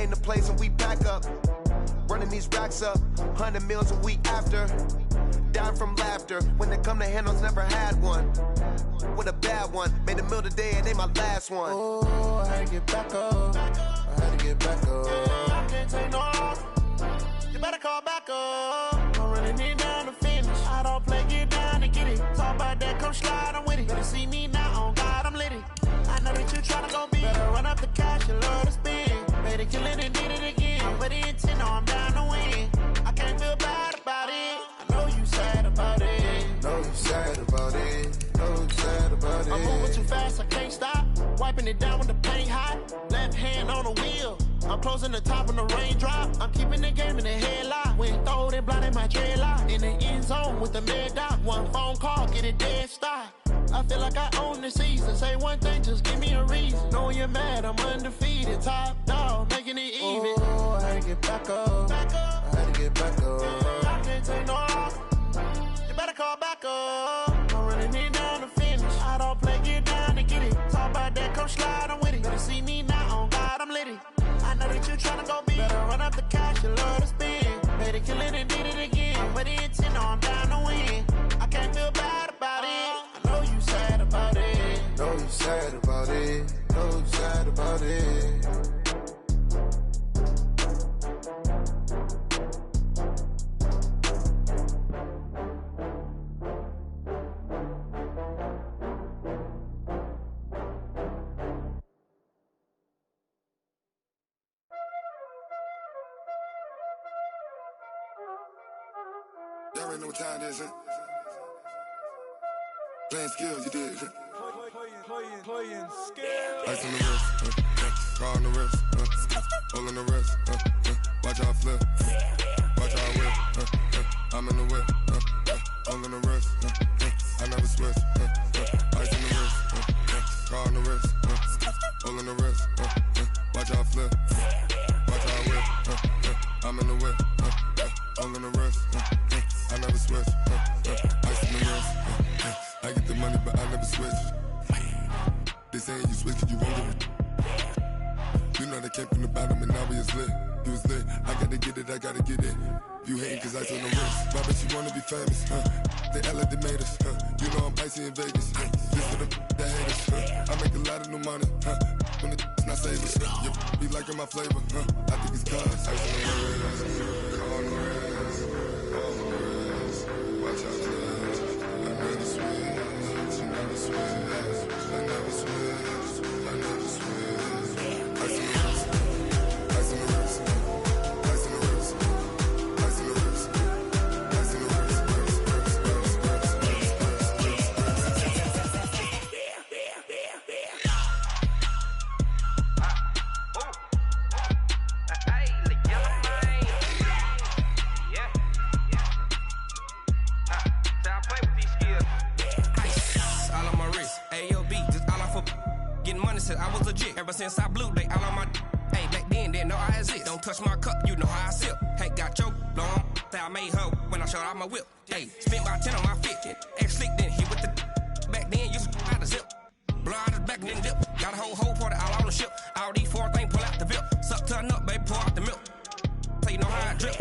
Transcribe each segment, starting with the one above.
name the place and we pack up. Running these racks up, 100 meals a week after. Down from laughter, when they come to handles, never had one. With a bad one, made a meal today and ain't my last one. Oh, I had to get back up. I had to get back up. I can't take no loss. You better call back up. I'm running it down to finish. I don't play, get down and get it. Talk about that, come slide, I'm with it. Better see me now, on God, I'm litty. I know that you tryna go big. Better run up the cash, you love to spend. Better kill it and did it again. But the intent, no, I'm down to win. I can't feel bad about it. I know you sad about it. Know you sad about it. Know you sad about it. I'm moving too fast, I can't stop. Wiping it down with the paint hot. Left hand on the wheel. I'm closing the top when the raindrop. I'm keeping the game in the headlock. When throwed and blinded my dreadlock. In the end zone with the mad dot. One phone call, get it dead stop. I feel like I own the season. Say one thing, just give me a reason. Knowing you're mad, I'm undefeated. Top dog, making it even. Oh, I had to get back up. I had to get back up. I can't take no loss. You better call back up. I'm running it down to finish. I don't play, get down to get it. Talk about that, come slide, I'm with it. Better see me now, on God, I'm litty. I know that you tryna go big. Better run up the cash, you love to spend. Better kill it and did it again. But the intent, no, I'm down to win. I can't feel bad about it. I know you sad about it. Know you sad about it. Know you sad about it. Y'all already know what time it is, huh? Playing skills, you did. Playing skills. Ice on the wrist, car on the wrist, hole in the wrist, watch how I flip, watch how I whip, I'm in the whip, hole in the wrist, I never switch, ice on the wrist, car on the wrist, hole in the wrist, watch how I flip, watch how I whip, I'm in the whip, hole in the wrist, I never switch, ice on the wrist, I get the money but I never switch. They saying you switch cause you won't get it. You know they came from the bottom and now we is lit. You was lit, I gotta get it, I gotta get it. You hating cause ice on the wrist. Why bet you wanna be famous, They act like they made us, You know I'm icy in Vegas, Just for the that hate us, I make a lot of new money, When it's not savers, You be liking my flavor, I think it's cause ice on the wrist, on the wrist, on the wrist. Watch out, cuz I never switch, you never switch. I never switch, I never switch. Ice on the wrist, ice on the wrist, ice on the wrist, ice on the wrist, ice on the wrist, Said I was legit ever since I blew. They all on my hey back then didn't know I exist. Don't touch my cup, you know how I sip. Hey, got your long that I made her when I showed out my whip. Hey, spent my 10 on my fit. Ex slick then hit with the back then used to out the zip. Blow out his back and then dip. Got a whole party all on the ship. All these four things pull out the VIP. Suck to a nut, baby, pour out the milk. So you know how I drip.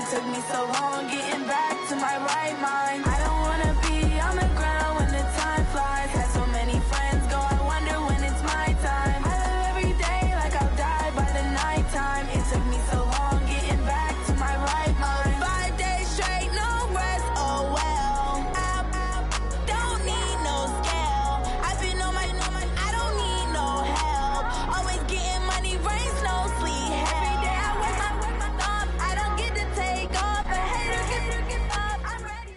It took me so long getting back to my right mind. I don't wanna be on the ground when the time flies. Had so many friends go, I wonder when it's my time. I live every day like I'll die by the nighttime. It took me so long getting back to my right mind. 5 days straight, no rest, oh well. I don't need no scale. I've been on my, I don't need no help. Always getting money, rain, snow, sleet, every day I work my thumb. I don't get to take off. A hater get up. I'm ready.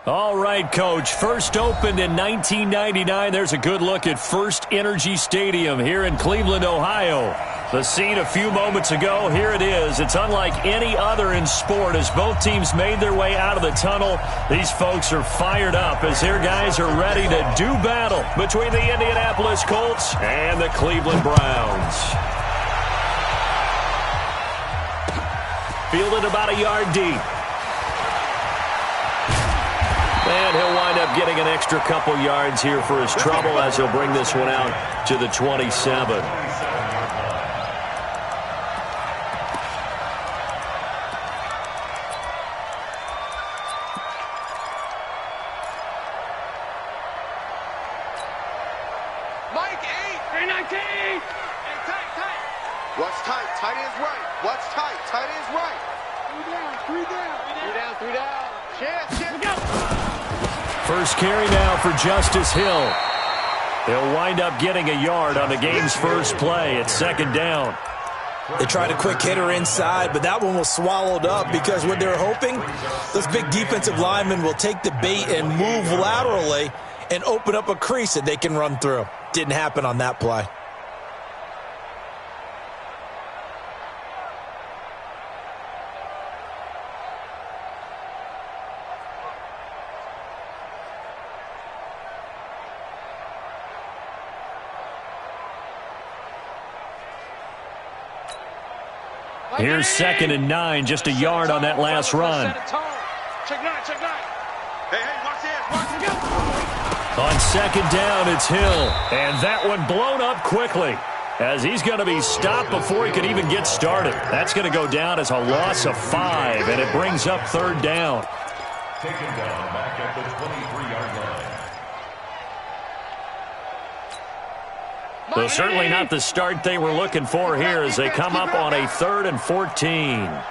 All right, Coach. First opened in 1999. There's a good look at First Energy Stadium here in Cleveland, Ohio. The scene a few moments ago, here it is. It's unlike any other in sport as both teams made their way out of the tunnel. These folks are fired up as their guys are ready to do battle between the Indianapolis Colts and the Cleveland Browns. Fielded about a yard deep. And he'll wind up getting an extra couple yards here for his trouble as he'll bring this one out to the 27. Mike 8. 319. Hey, tight. What's tight? Tight is right. What's tight? Tight is right. 3 down. 3 down. Chance. First carry now for Justice Hill. He'll wind up getting a yard on the game's first play. It's second down. They tried a quick hitter inside, but that one was swallowed up because what they're hoping, those big defensive linemen will take the bait and move laterally and open up a crease that they can run through. Didn't happen on that play. Here's 2nd and 9, just a yard on that last run. Check nine. Hey, watch this. On second down, it's Hill. And that one blown up quickly as he's going to be stopped before he could even get started. That's going to go down as a loss of 5, and it brings up third down. Taken down back at the 23-yard line. Well, certainly not the start they were looking for here as they come up on a 3rd and 14. Alert!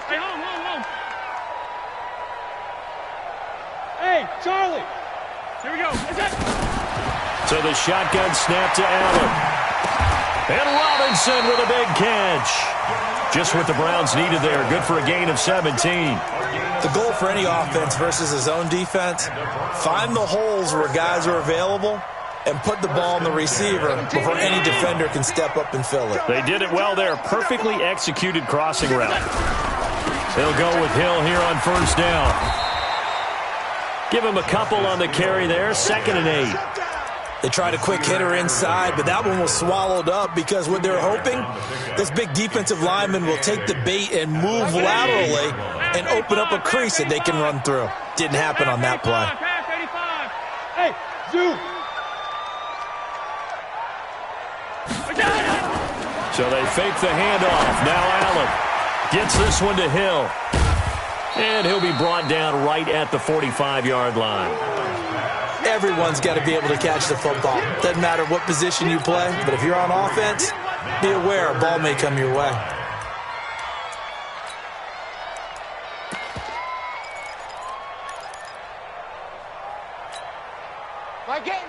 Hey, home. Hey, Charlie. Here we go. So the shotgun snap to Allen. And Robinson with a big catch. Just what the Browns needed there. Good for a gain of 17. The goal for any offense versus his own defense, find the holes where guys are available and put the ball on the receiver before any defender can step up and fill it. They did it well there. Perfectly executed crossing route. They'll go with Hill here on first down. Give him a couple on the carry there. 2nd and 8. They tried a quick hitter inside, but that one was swallowed up because what they're hoping, those big defensive linemen will take the bait and move laterally and open up a crease that they can run through. Didn't happen on that play. Hey, zoom. So they fake the handoff. Now Allen gets this one to Hill. And he'll be brought down right at the 45-yard line. Everyone's got to be able to catch the football. Doesn't matter what position you play, but if you're on offense, be aware a ball may come your way.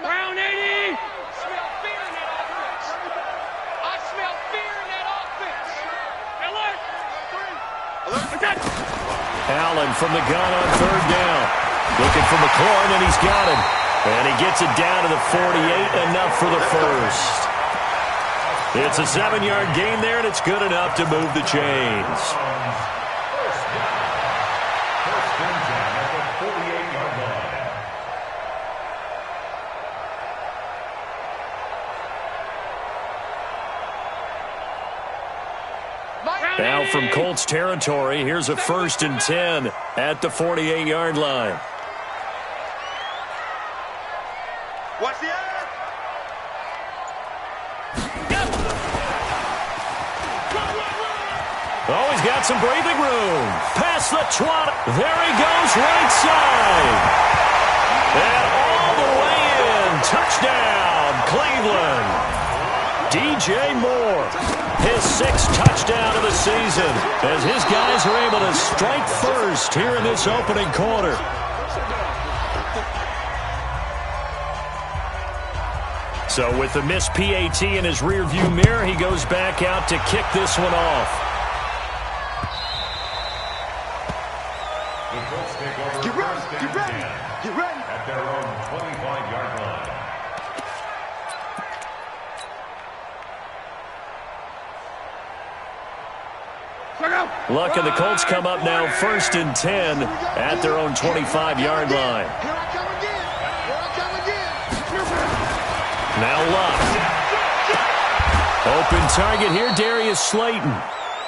Brown 80! I smell fear in that offense. I smell fear in that offense. Alert! Allen from the gun on third down. Looking for McLaurin, and he's got him. And he gets it down to the 48, enough for the first. It's a 7-yard gain there, and it's good enough to move the chains. Now from Colts territory, here's a 1st and 10 at the 48-yard line. Watch the end. got some breathing room. Past the 20. There he goes, right side. And all the way in. Touchdown, Cleveland. DJ Moore, his 6th touchdown of the season, as his guys are able to strike first here in this opening quarter. So with the missed PAT in his rearview mirror, he goes back out to kick this one off. The Colts take over Get ready. At their own 25-yard line. Luck and the Colts come up now 1st and 10 at their own 25-yard line. Now Luck. Open target here, Darius Slayton.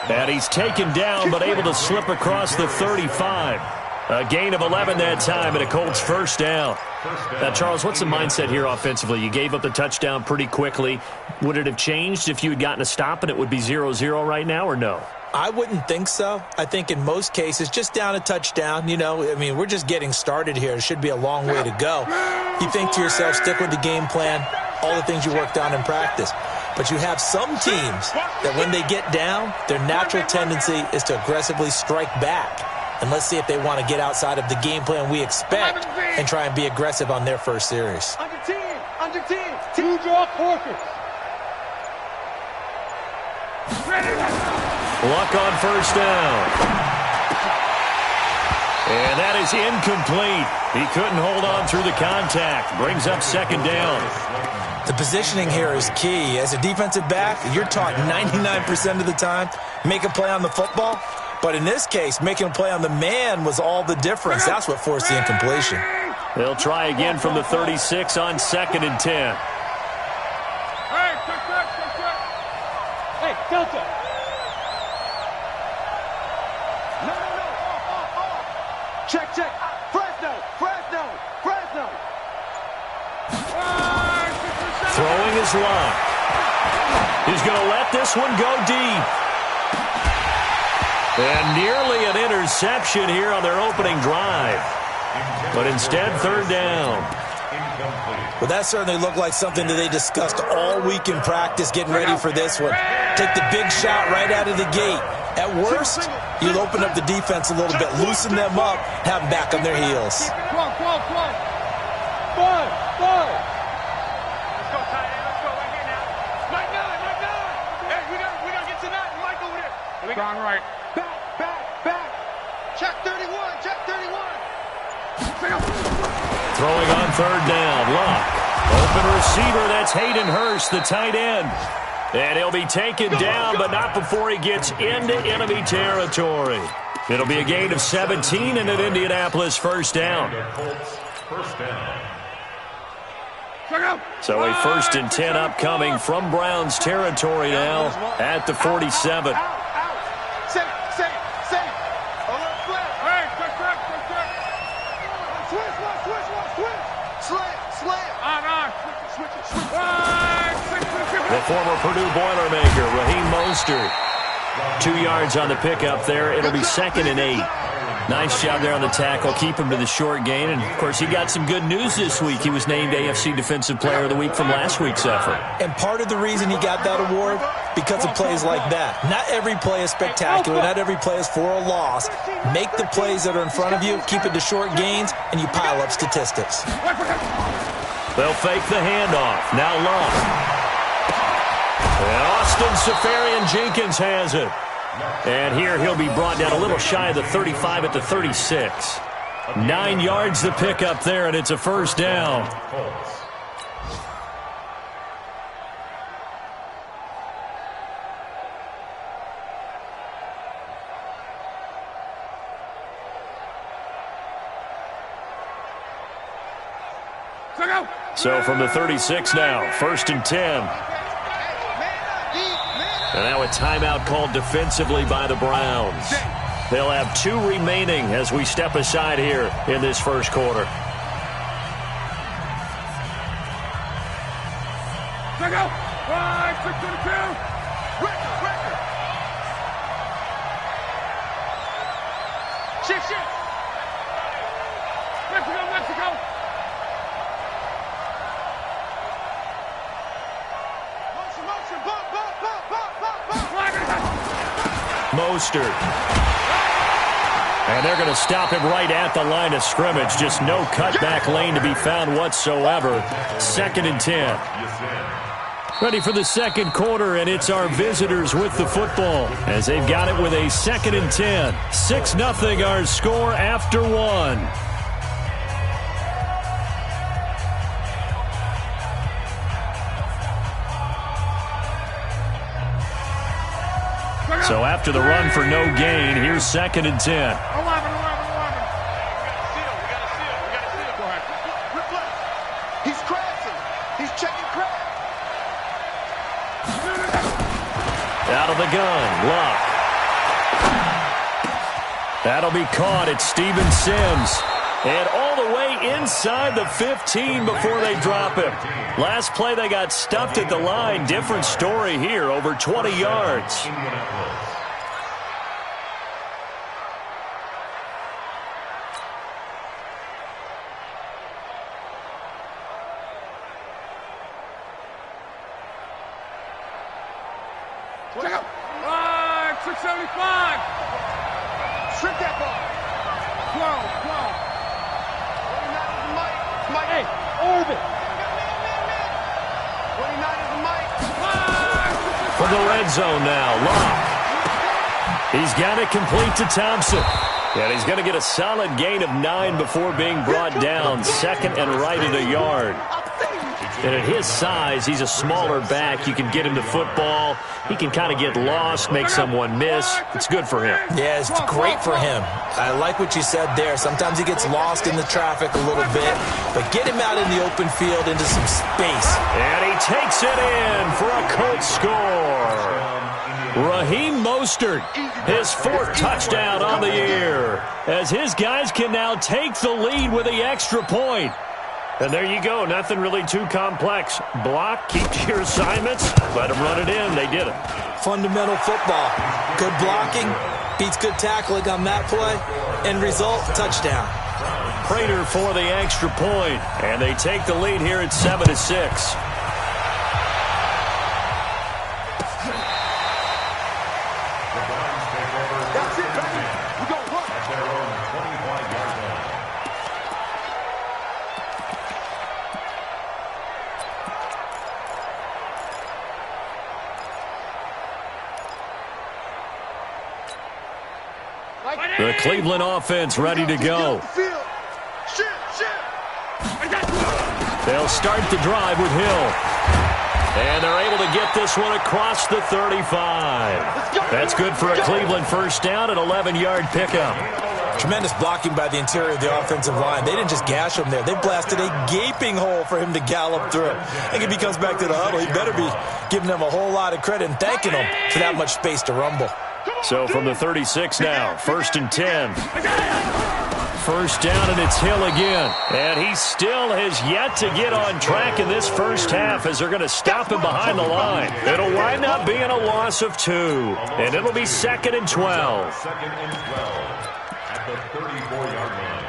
And he's taken down but able to slip across the 35. A gain of 11 that time and a Colts first down. Now, Charles, what's the mindset here offensively? You gave up the touchdown pretty quickly. Would it have changed if you had gotten a stop and it would be 0-0 right now, or no? I wouldn't think so. I think in most cases, just down a touchdown, we're just getting started here. It should be a long way to go. You think to yourself, stick with the game plan, all the things you worked on in practice. But you have some teams that when they get down, their natural tendency is to aggressively strike back. And let's see if they want to get outside of the game plan we expect and try and be aggressive on their first series. Under 10. 2 draw quarters. Luck on first down. And that is incomplete. He couldn't hold on through the contact. Brings up 2nd down. The positioning here is key. As a defensive back, you're taught 99% of the time, make a play on the football. But in this case, making a play on the man was all the difference. That's what forced the incompletion. They'll try again from the 36 on 2nd and 10. Hey, Delta. No. Check. Fresno. Throwing his Luck. He's going to let this one go deep. And nearly an interception here on their opening drive. But instead, 3rd down. Well, that certainly looked like something that they discussed all week in practice, getting ready for this one. Take the big shot right out of the gate. At worst, you'll open up the defense a little bit, loosen them up, have them back on their heels. Come on. Five. Let's go, tight end. Let's go right here now. Mike 9. Hey, we gotta get to that. Mike over there. We gone right. Back. Check 31. Throwing on 3rd down. Luck. Open receiver. That's Hayden Hurst, the tight end. And he'll be taken down, but not before he gets into enemy territory. It'll be a gain of 17 and an Indianapolis first down. So a 1st and 10 upcoming from Browns territory now at the 47. The former Purdue Boilermaker, Raheem Mostert. 2 yards on the pickup there. It'll be 2nd and 8. Nice job there on the tackle. Keep him to the short gain. And, of course, he got some good news this week. He was named AFC Defensive Player of the Week from last week's effort. And part of the reason he got that award, because of plays like that. Not every play is spectacular. Not every play is for a loss. Make the plays that are in front of you, keep it to short gains, and you pile up statistics. They'll fake the handoff. Now Luck. And Austin Seferian-Jenkins has it. And here he'll be brought down a little shy of the 35 at the 36. 9 yards to pick up there, and it's a first down. So from the 36 now, 1st and 10. And now a timeout called defensively by the Browns. They'll have 2 remaining as we step aside here in this first quarter. Check out. 5, 6, 22. Shift. Mexico. Mostert. And they're going to stop him right at the line of scrimmage. Just no cutback lane to be found whatsoever. 2nd and 10. Ready for the second quarter, and it's our visitors with the football as they've got it with a 2nd and 10. 6-0 our score after one. So after the run for no gain, here's 2nd and 10. 11. We got to seal. Go ahead. Replay. He's crashing. He's checking crash. Out of the gun, Luck. That'll be caught at Steven Sims. And all the way inside the 15 before they drop him. Last play they got stuffed at the line. Different story here, over 20 yards. Check out. 675. Shrink that ball. 12. Mike. Hey, orbit. 29 is the Mike. For the red zone now, Locke. He's got it complete to Thompson. And he's going to get a solid gain of 9 before being brought down. 2nd and right at a yard. And at his size, he's a smaller back. You can get him the football. He can kind of get lost, make someone miss. It's good for him. Yeah, it's great for him. I like what you said there. Sometimes he gets lost in the traffic a little bit, but get him out in the open field into some space. And he takes it in for a Colts score. Raheem Mostert, his 4th touchdown on the year, as his guys can now take the lead with the extra point. And there you go. Nothing really too complex. Block, keep to your assignments, let them run it in. They did it. Fundamental football. Good blocking, beats good tackling on that play. End result, touchdown. Prater for the extra point. And they take the lead here at 7-6. That's it, baby. We go run. At their own 25-yard line. The Cleveland offense ready to go. They'll start the drive with Hill. And they're able to get this one across the 35. That's good for a Cleveland first down, an 11-yard pickup. Tremendous blocking by the interior of the offensive line. They didn't just gash him there. They blasted a gaping hole for him to gallop through. I think if he comes back to the huddle, he better be giving them a whole lot of credit and thanking them for that much space to rumble. So from the 36 now, 1st and 10. First down, and it's Hill again. And he still has yet to get on track in this first half as they're going to stop him behind the line. It'll wind up being a loss of 2, and it'll be 2nd and 12. 2nd and 12 at the 34-yard line.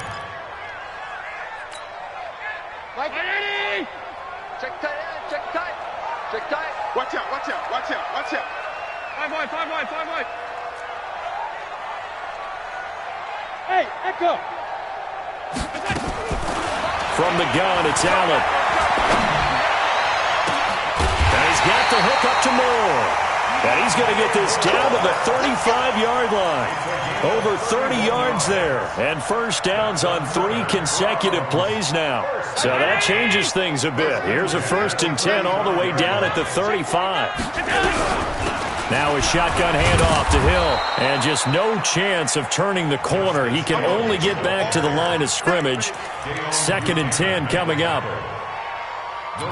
Mike, ready? Check tight, check tight. Check tight. Watch out. 5 wide. Hey, Echo. From the gun, it's Allen. And he's got the hook up to Moore. And he's going to get this down to the 35-yard line. Over 30 yards there. And first downs on 3 consecutive plays now. So that changes things a bit. Here's a 1st and 10 all the way down at the 35. Now a shotgun handoff to Hill. And just no chance of turning the corner. He can only get back to the line of scrimmage. 2nd and 10 coming up.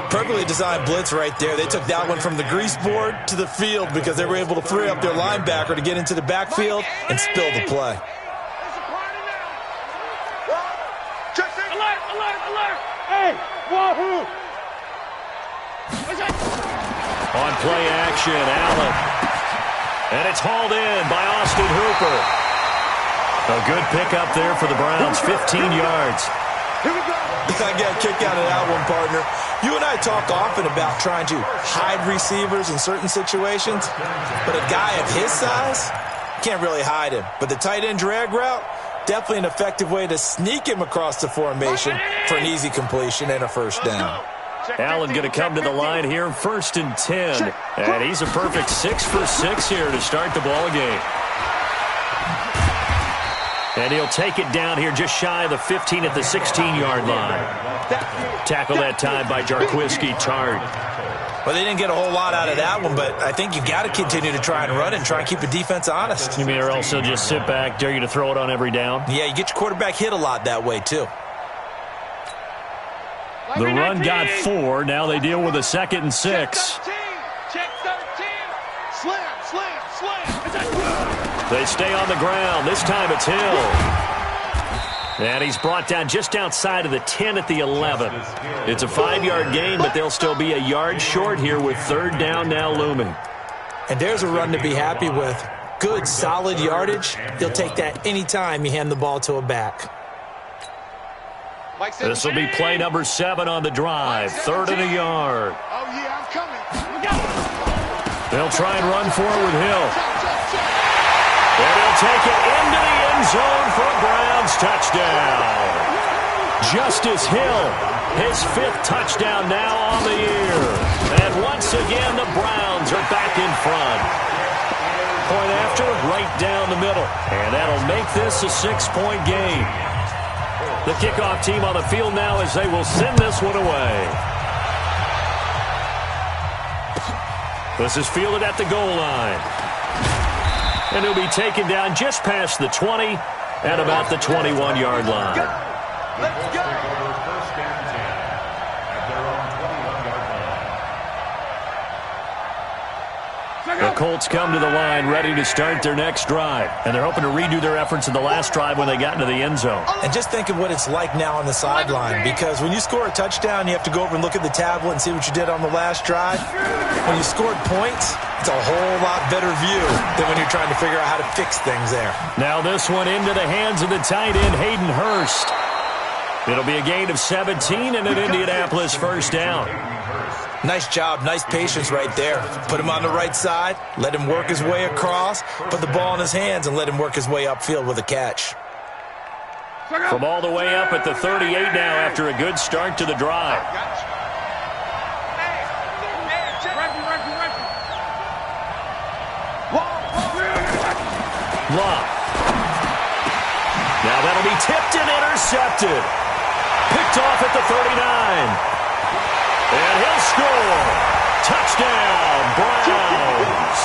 Perfectly designed blitz right there. They took that one from the grease board to the field because they were able to free up their linebacker to get into the backfield and spill the play. Alert! Hey, wahoo! On play action, Allen. And it's hauled in by Austin Hooper. A good pickup there for the Browns, 15 yards. Here we go. I got a kick out of that one, partner. You and I talk often about trying to hide receivers in certain situations, but a guy of his size, can't really hide him. But the tight end drag route, definitely an effective way to sneak him across the formation for an easy completion and a first down. Allen going to come to the line here, 1st and 10. And he's a perfect 6 for 6 here to start the ball game. And he'll take it down here just shy of the 15 at the 16-yard line. Tackle that time by Jarquiski Tart. Well, they didn't get a whole lot out of that one, but I think you got to continue to try and run and try and keep the defense honest. You mean or else they'll just sit back, dare you to throw it on every down? Yeah, you get your quarterback hit a lot that way, too. The run got 4. Now they deal with a 2nd and 6. Check 13. Slam. They stay on the ground. This time it's Hill. And he's brought down just outside of the 10 at the 11. It's a 5-yard gain, but they'll still be a yard short here with 3rd down now looming. And there's a run to be happy with. Good, solid yardage. He'll take that anytime you hand the ball to a back. This will be play number 7 on the drive. 3rd and a yard. Oh, yeah, I'm coming. They'll try and run for it with Hill. And he'll take it into the end zone for a Browns touchdown. Justice Hill, his 5th touchdown now on the year. And once again, the Browns are back in front. Point after, right down the middle. And that'll make this a 6-point game. The kickoff team on the field now as they will send this one away. This is fielded at the goal line. And he'll be taken down just past the 20 at about the 21-yard line. Let's go. The Colts come to the line ready to start their next drive. And they're hoping to redo their efforts in the last drive when they got into the end zone. And just think of what it's like now on the sideline, because when you score a touchdown, you have to go over and look at the tablet and see what you did on the last drive. When you scored points, it's a whole lot better view than when you're trying to figure out how to fix things there. Now this one into the hands of the tight end, Hayden Hurst. It'll be a gain of 17 and an Indianapolis first down. Nice job, nice patience right there. Put him on the right side, let him work his way across, put the ball in his hands, and let him work his way upfield with a catch. From all the way up at the 38 now after a good start to the drive. Love. Now that'll be tipped and intercepted. Picked off at the 39. And he'll score. Touchdown, Browns.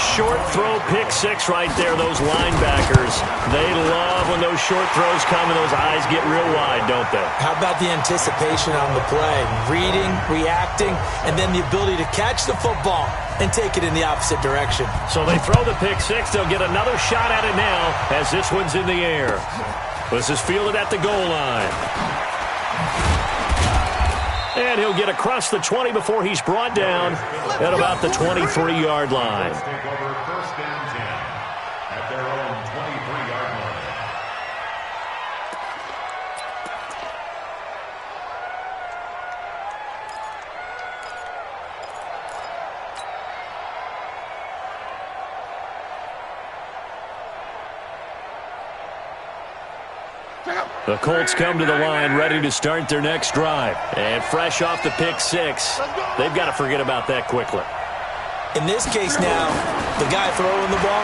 Short throw, pick 6 right there, those linebackers. They love when those short throws come and those eyes get real wide, don't they? How about the anticipation on the play? Reading, reacting, and then the ability to catch the football and take it in the opposite direction. So they throw the pick 6. They'll get another shot at it now as this one's in the air. This is fielded at the goal line. And he'll get across the 20 before he's brought down at about the 23-yard line. The Colts come to the line ready to start their next drive. And fresh off the pick 6, they've got to forget about that quickly. In this case now, the guy throwing the ball,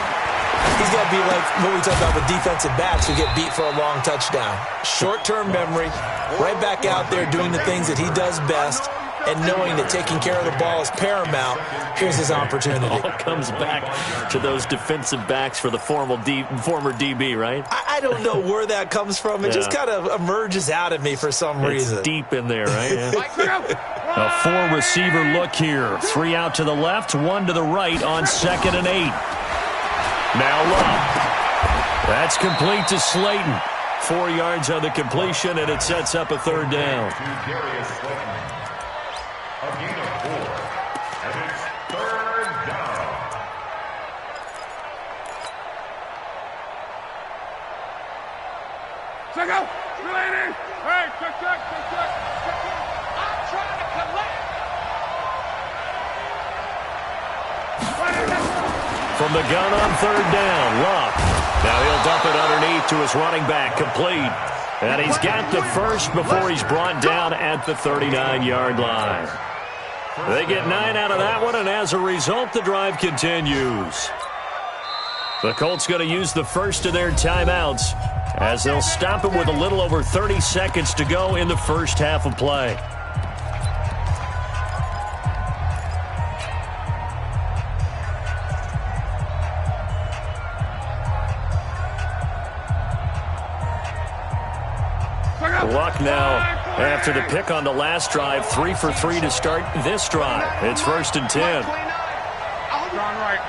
he's got to be like what we talk about with defensive backs who get beat for a long touchdown. Short-term memory, right back out there doing the things that he does best, and knowing that taking care of the ball is paramount. Here's his opportunity. It all comes back to those defensive backs for the former DB, right? I don't know where that comes from. It just kind of emerges out of me for some reason. It's deep in there, right? Yeah. A 4-receiver look here. 3 out to the left, 1 to the right on 2nd and 8. Now Love. That's complete to Slayton. 4 yards on the completion, and it sets up a 3rd down. A gain of 4, and it's 3rd down. Let go. Related. Hey, check. I'm trying to collect. From the gun on third down, Luck. Now he'll dump it underneath to his running back, complete. And he's got the first before he's brought down at the 39-yard line. They get 9 out of that one, and as a result, the drive continues. The Colts going to use the first of their timeouts as they'll stop it with a little over 30 seconds to go in the first half of play. Luck now, after the pick on the last drive, 3 for 3 to start this drive. It's 1st and 10. Strong right.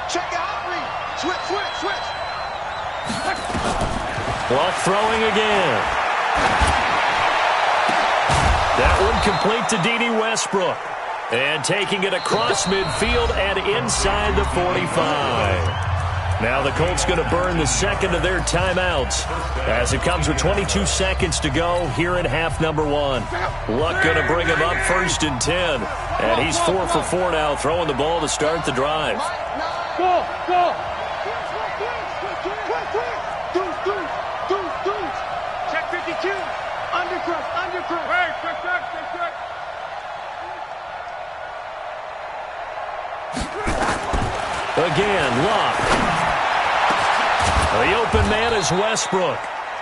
Check out read. Switch. Luck throwing again. That one complete to D.D. Westbrook. And taking it across midfield and inside the 45. Now the Colts going to burn the second of their timeouts as it comes with 22 seconds to go here in half number 1. Luck going to bring him up 1st and 10. And he's 4 for 4 now, throwing the ball to start the drive. Go. Check 52. Undercross. Hey, check. Again, Luck. The open man is Westbrook.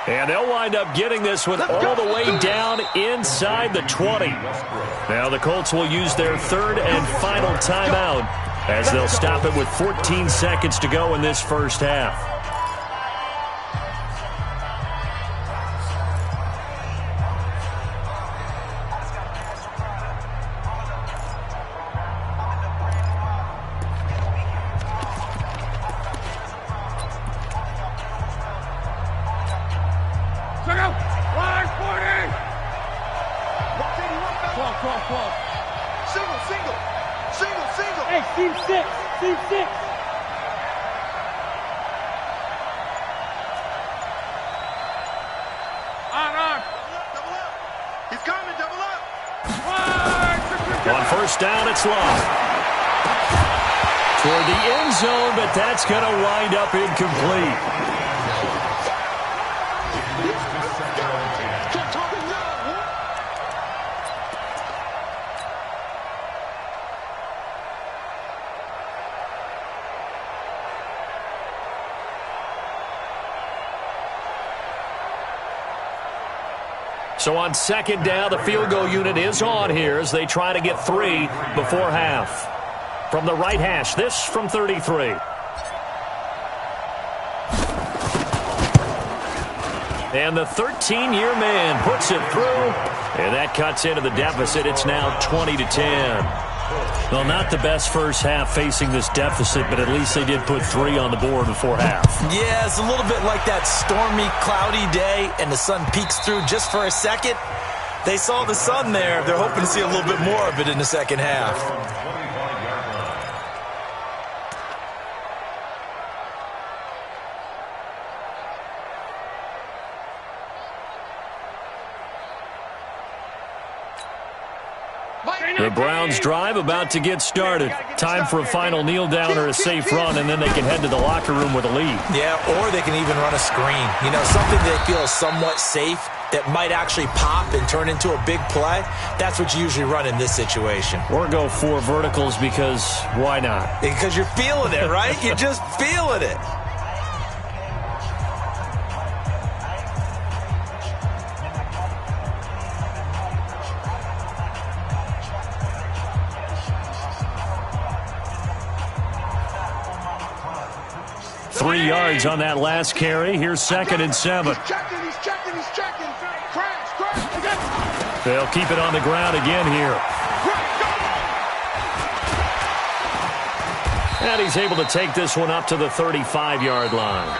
And they'll wind up getting this one all the way down inside the 20. Now the Colts will use their third and final timeout as they'll stop it with 14 seconds to go in this first half. Single. Hey, team 6. On. Double up. He's coming, double up. On first down, it's Luck. Toward the end zone, but that's going to wind up incomplete. So on second down, the field goal unit is on here as they try to get 3 before half. From the right hash, this from 33. And the 13-year man puts it through, and that cuts into the deficit. It's now 20-10. Well, not the best first half facing this deficit, but at least they did put 3 on the board before half. Yeah, it's a little bit like that stormy, cloudy day, and the sun peeks through just for a second. They saw the sun there. They're hoping to see a little bit more of it in the second half. The Browns drive about to get started. Time for a final kneel down or a safe run, and then they can head to the locker room with a lead. Yeah, or they can even run a screen. You know, something they feel is somewhat safe that might actually pop and turn into a big play. That's what you usually run in this situation. Or go 4 verticals because why not? Because you're feeling it, right? You're just feeling it. Three yards on that last carry. Here's 2nd and 7. He's checking. Crash. They'll keep it on the ground again here. And he's able to take this one up to the 35-yard line.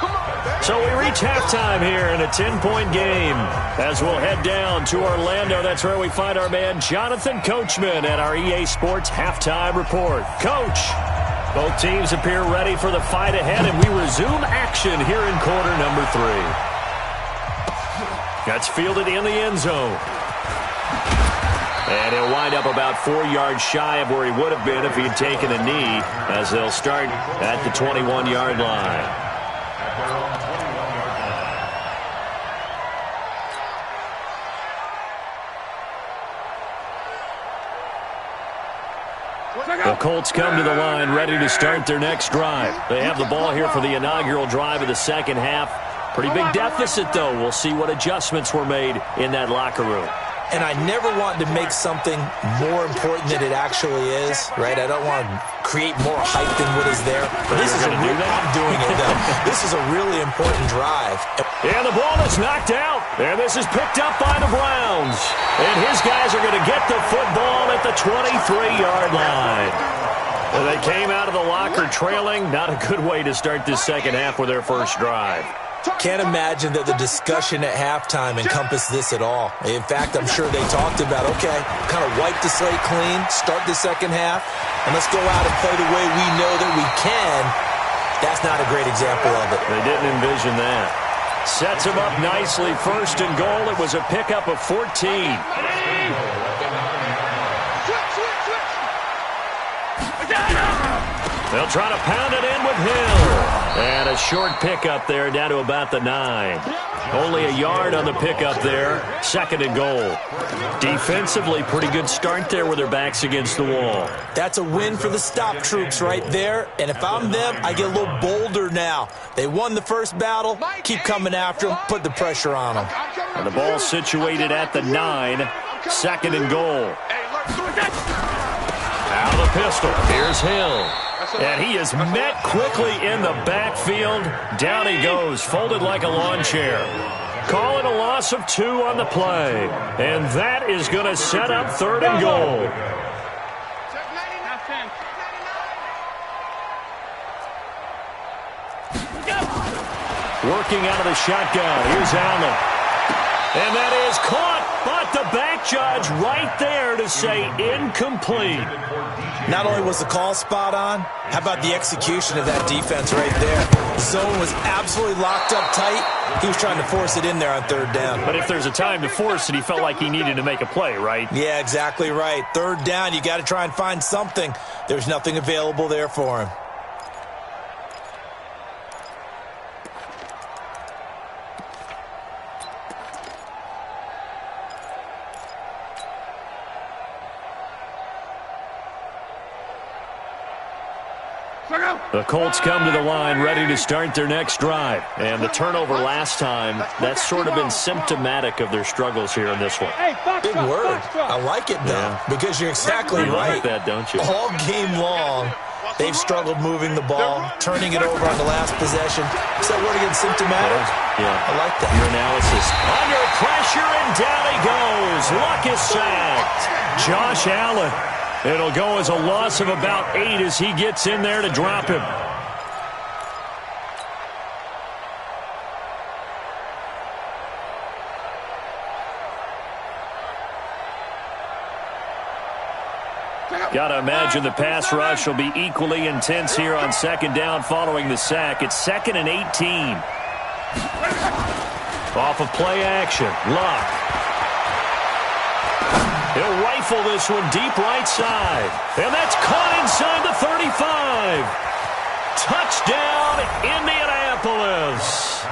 So we reach halftime here in a 10-point game. As we'll head down to Orlando, that's where we find our man Jonathan Coachman at our EA Sports Halftime Report. Coach, both teams appear ready for the fight ahead, and we resume action here in quarter number 3. That's fielded in the end zone. And he'll wind up about 4 yards shy of where he would have been if he had taken a knee, as they'll start at the 21-yard line. The Colts come to the line ready to start their next drive. They have the ball here for the inaugural drive of the second half. Pretty big deficit, though. We'll see what adjustments were made in that locker room. And I never want to make something more important than it actually is, right? I don't want to create more hype than what is there. But this is I'm doing it, though. This is a really important drive. And the ball is knocked out. And this is picked up by the Browns. And his guys are going to get the football at the 23-yard line. And they came out of the locker trailing. Not a good way to start this second half with their first drive. Can't imagine that the discussion at halftime encompassed this at all. In fact, I'm sure they talked about, okay, kind of wipe the slate clean, start the second half, and let's go out and play the way we know that we can. That's not a great example of it. They didn't envision that. Sets him up nicely. First and goal. It was a pickup of 14. They'll try to pound it in with Hill. And a short pickup there down to about the 9. Only a yard on the pickup there. Second and goal. Defensively, pretty good start there with their backs against the wall. That's a win for the stop troops right there. And if I'm them, I get a little bolder now. They won the first battle. Keep coming after them. Put the pressure on them. And the ball situated at the 9. Second and goal. Out of the pistol. Here's Hill. And he is met quickly in the backfield. Down he goes, folded like a lawn chair. Call it a loss of 2 on the play. And that is going to set up third and goal. Working out of the shotgun. Here's Allen. And that is caught, but the back judge right there to say incomplete. Not only was the call spot on, how about the execution of that defense right there? Zone was absolutely locked up tight. He was trying to force it in there on third down. But if there's a time to force it, he felt like he needed to make a play, right? Yeah, exactly right. Third down, you got to try and find something. There's nothing available there for him. The Colts come to the line ready to start their next drive. And the turnover last time, that's sort of been symptomatic of their struggles here in this one. Big word. I like it, though, because you're exactly right. You like that, don't you? All game long, they've struggled moving the ball, turning it over on the last possession. Is that word again, symptomatic? Yeah. I like that. Your analysis. Under pressure, and down he goes. Luck is sacked. Josh Allen. It'll go as a loss of about 8 as he gets in there to drop him. Got to imagine the pass rush will be equally intense here on second down following the sack. It's 2nd and 18. Off of play action. Luck. He'll rifle this one deep right side. And that's caught inside the 35. Touchdown, Indianapolis.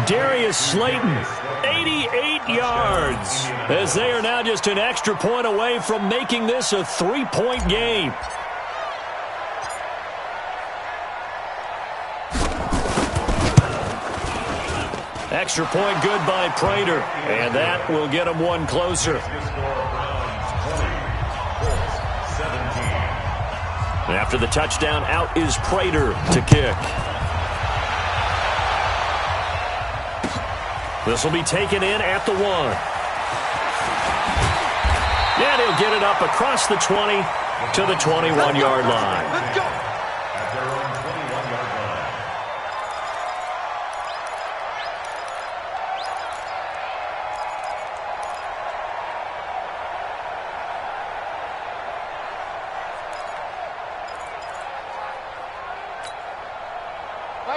Darius Slayton, 88 yards. As they are now just an extra point away from making this a 3-point game. Extra point good by Prater. And that will get him one closer. After the touchdown, out is Prater to kick. This will be taken in at the 1. And he'll get it up across the 20 to the 21-yard line. Let's go.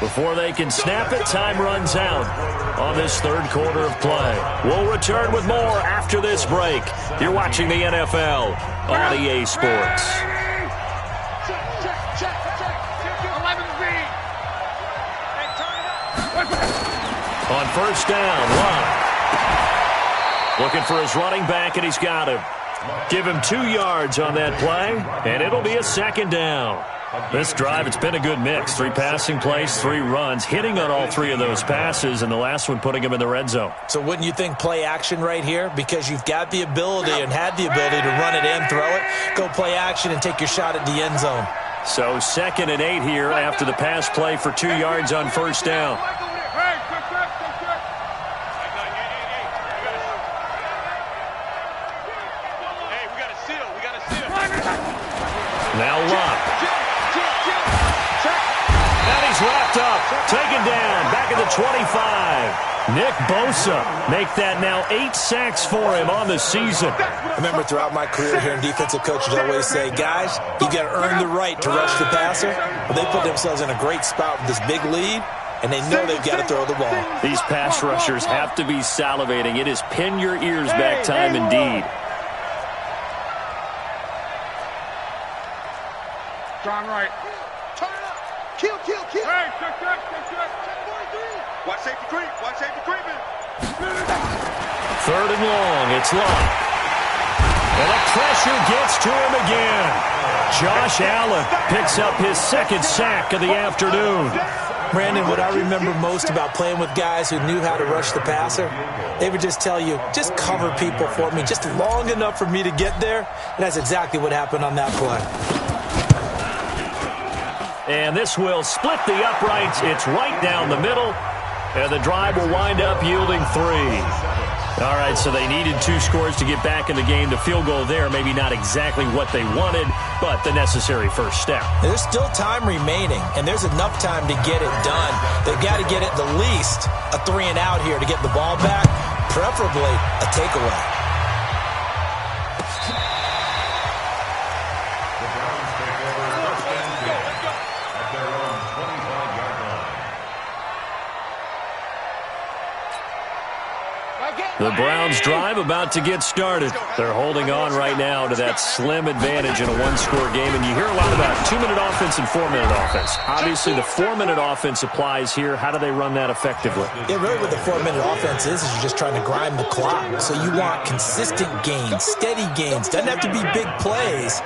Before they can snap it, time runs out on this third quarter of play. We'll return with more after this break. You're watching the NFL on EA Sports. On first down, Love. Looking for his running back, and he's got him. Give him 2 yards on that play, and it'll be a second down. This drive, it's been a good mix. 3 passing plays, 3 runs, hitting on all 3 of those passes, and the last one putting him in the red zone. So wouldn't you think play action right here? Because you've got the ability and had the ability to run it in, throw it, go play action, and take your shot at the end zone. So 2nd and 8 here after the pass play for 2 yards on first down. Now Love. And he's wrapped up. Taken down. Back at the 25. Nick Bosa make that now 8 sacks for him on the season. I remember throughout my career hearing defensive coaches always say, guys, you got to earn the right to rush the passer. Well, they put themselves in a great spot with this big lead, and they know they've got to throw the ball. These pass rushers have to be salivating. It is pin your ears back time indeed. Strong right. Turn it up. Kill. Hey, check. Watch safety creep. Watch safety creeping. 3rd and long. It's Love. And the pressure gets to him again. Josh Allen picks up his 2nd sack of the afternoon. Brandon, what I remember most about playing with guys who knew how to rush the passer, they would just tell you, just cover people for me, just long enough for me to get there. And that's exactly what happened on that play. And this will split the uprights. It's right down the middle. And the drive will wind up yielding 3. All right, so they needed 2 scores to get back in the game. The field goal there, maybe not exactly what they wanted, but the necessary first step. There's still time remaining, and there's enough time to get it done. They've got to get at the least a 3 and out here to get the ball back, preferably a takeaway. The Browns drive about to get started. They're holding on right now to that slim advantage in a 1-score game. And you hear a lot about 2-minute offense and 4-minute offense. Obviously, the 4-minute offense applies here. How do they run that effectively? Yeah, really what the 4-minute offense is you're just trying to grind the clock. So you want consistent gains, steady gains. Doesn't have to be big plays,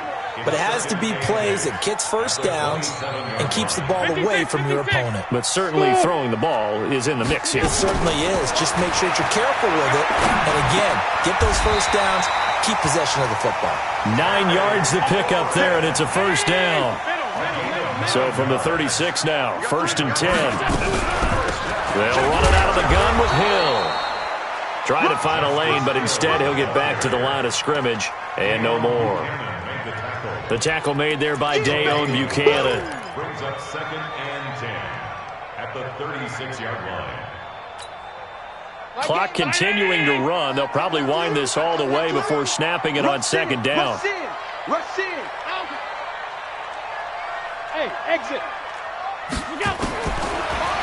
but it has to be plays that gets first downs and keeps the ball away from your opponent. But certainly throwing the ball is in the mix here. It certainly is. Just make sure that you're careful with it. And again, get those first downs, keep possession of the football. 9 yards to pick up there, and it's a first down. So from the 36 now, 1st and 10. They'll run it out of the gun with Hill. Trying to find a lane, but instead he'll get back to the line of scrimmage and no more. The tackle made there by Dayon Buchanan. Brings up 2nd and 10 at the 36-yard line. Clock continuing to run. They'll probably wind this all the way before snapping it on 2nd down. Rush in. Out. Hey, exit. Look out.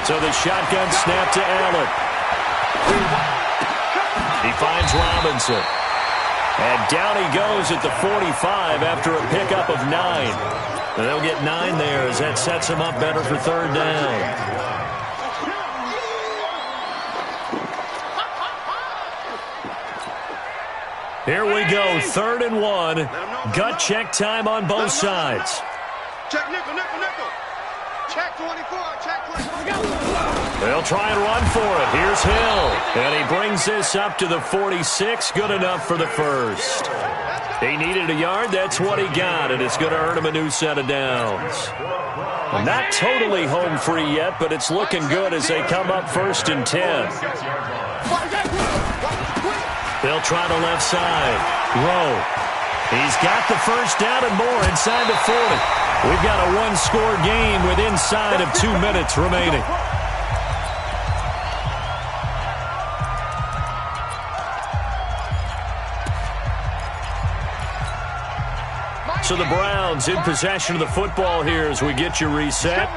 So the shotgun snap to Allen. He finds Robinson. And down he goes at the 45 after a pickup of 9. And they'll get 9 there as that sets him up better for 3rd down. Here we go, 3rd and 1. Gut check time on both sides. Check nickel. Check 24. Check 24. They'll try and run for it. Here's Hill. And he brings this up to the 46. Good enough for the first. He needed a yard. That's what he got. And it's going to earn him a new set of downs. Not totally home free yet, but it's looking good as they come up 1st and 10. They'll try the left side. Rowe. He's got the first down and more inside the 40. We've got a 1-score game with inside of 2 minutes remaining. So the Browns in possession of the football here as we get you reset.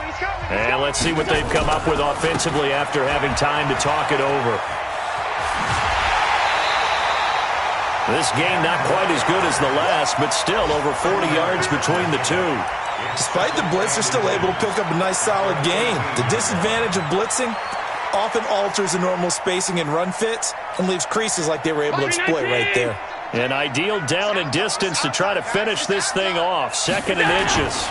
And let's see what they've come up with offensively after having time to talk it over. This game not quite as good as the last, but still over 40 yards between the two. Despite the blitz, they're still able to pick up a nice solid gain. The disadvantage of blitzing often alters the normal spacing and run fits and leaves creases like they were able to exploit right there. An ideal down and distance to try to finish this thing off. 2nd and inches.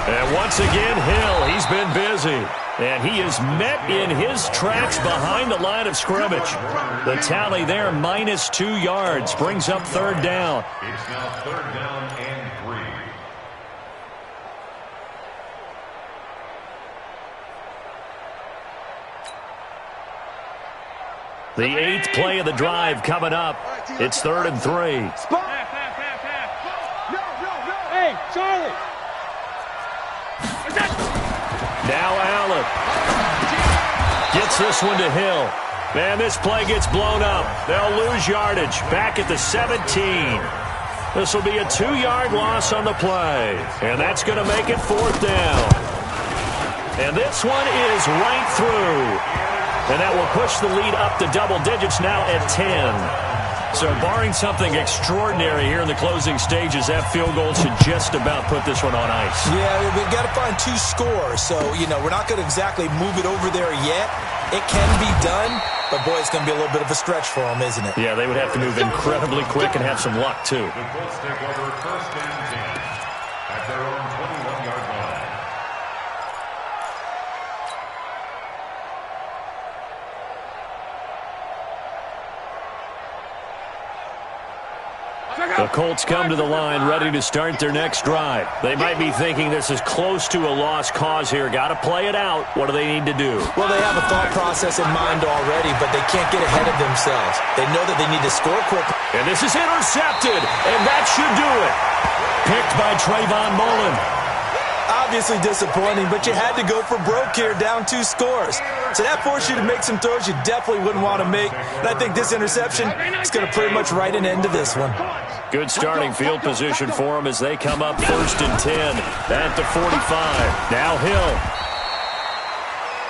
And once again, Hill, he's been busy. And he is met in his tracks behind the line of scrimmage. The tally there, -2 yards, brings up 3rd down. It's now 3rd down and 3. The 8th play of the drive coming up. It's 3rd and 3. Hey, Charlie! Now Allen gets this one to Hill. Man, this play gets blown up. They'll lose yardage back at the 17. This will be a 2-yard loss on the play. And that's going to make it 4th down. And this one is right through. And that will push the lead up to double digits now at 10. So barring something extraordinary here in the closing stages, that field goal should just about put this one on ice. Yeah, we've got to find 2 scores. So, we're not going to exactly move it over there yet. It can be done, but, boy, it's going to be a little bit of a stretch for them, isn't it? Yeah, they would have to move incredibly quick and have some luck, too. The Colts take over 1st and 10 at their own 21-yard line. The Colts come to the line ready to start their next drive. They might be thinking this is close to a lost cause here. Got to play it out. What do they need to do? Well, they have a thought process in mind already, but they can't get ahead of themselves. They know that they need to score quickly. And this is intercepted, and that should do it. Picked by Trayvon Mullen. Obviously disappointing, but you had to go for broke here, down 2 scores. So that forced you to make some throws you definitely wouldn't want to make. And I think this interception is going to pretty much write an end to this one. Good starting field position for them as they come up 1st and 10 at the 45. Now Hill.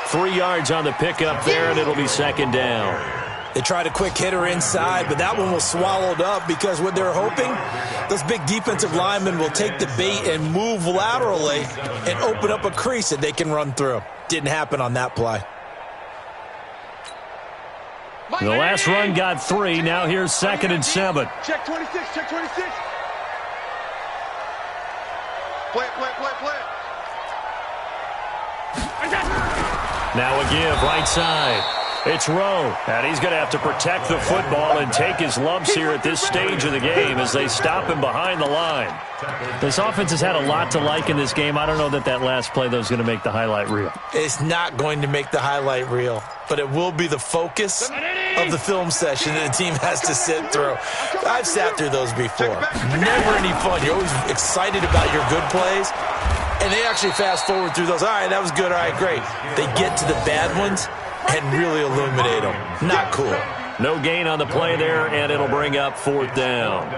3 yards on the pickup there, and it'll be 2nd down. They tried a quick hitter inside, but that one was swallowed up because what they're hoping, those big defensive linemen will take the bait and move laterally and open up a crease that they can run through. Didn't happen on that play. The last run got 3. Now here's 2nd and 7. Check 26, check 26. Play. Now a give, right side. It's Rowe, and he's going to have to protect the football and take his lumps here at this stage of the game as they stop him behind the line. This offense has had a lot to like in this game. I don't know that last play, though, is going to make the highlight reel. It's not going to make the highlight reel, but it will be the focus of the film session that the team has to sit through. I've sat through those before. Never any fun. You're always excited about your good plays, and they actually fast forward through those. All right, that was good. All right, great. They get to the bad ones and really illuminate them. Not cool. No gain on the play there, and it'll bring up 4th down.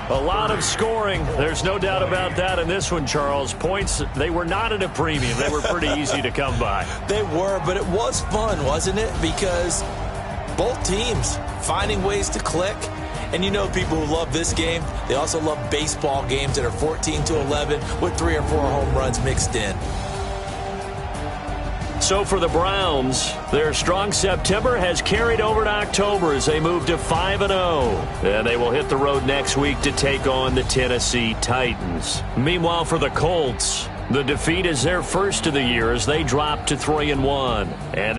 A lot of scoring. There's no doubt about that in this one, Charles. Points, they were not at a premium. They were pretty easy to come by. They were, but it was fun, wasn't it? Because both teams finding ways to click. And you know people who love this game, they also love baseball games that are 14-11 with 3 or 4 home runs mixed in. So for the Browns, their strong September has carried over to October as they move to 5-0. And they will hit the road next week to take on the Tennessee Titans. Meanwhile, for the Colts, the defeat is their first of the year as they drop to 3-1. And